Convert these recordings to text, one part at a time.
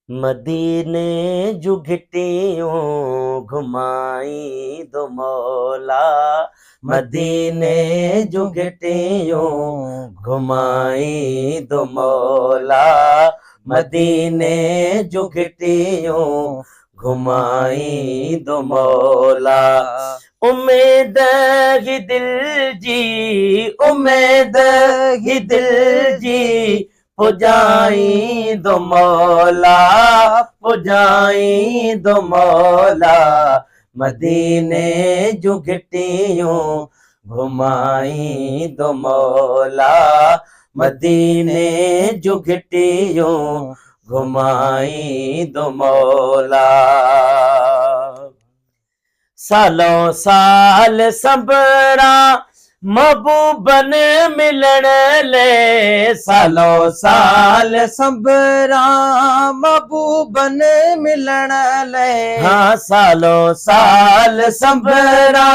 मदीने जुगटियों घुमाई दो मौला, मदीने जुगटियों घुमाई दो मौला, मदीने जुगटियों घुमाई दो मौला। उम्मीद ही दिल जी, उम्मीद ही दिल जी, पुजाई दो मौला, पुजाई दो मौला, मदीने जुगटियों घुमाई दो मौला, मदीने जुगटियों घुमाई दो मौला। सालों साल सबरा महबूबन मिलण ले, सालों साल सबरा महबूबन मिलण ले। हाँ, सालों साल सबरा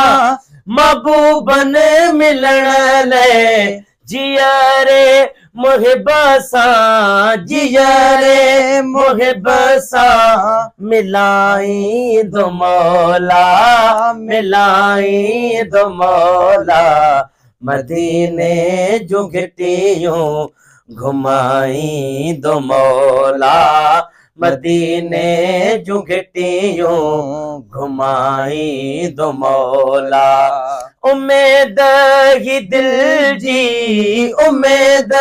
महबूबन मिलण ले। जिया रे मुहिबसा, जिया रे मुहिबसा, मिलाई दो मौला, मिलाई दो मौला, मदीने जुगटियों घुमाई दो मौला, मदीने जुगटियों घुमाई दो मौला। उम्मीद ही दिल जी, उम्मीद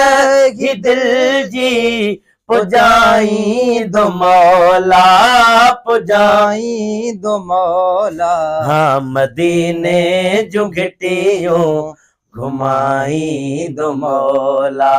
ही दिल जी, पुजाई दो मौला, पुजाई दो मौला। हाँ, मदीने जुगटियों घुमाई दो मौला।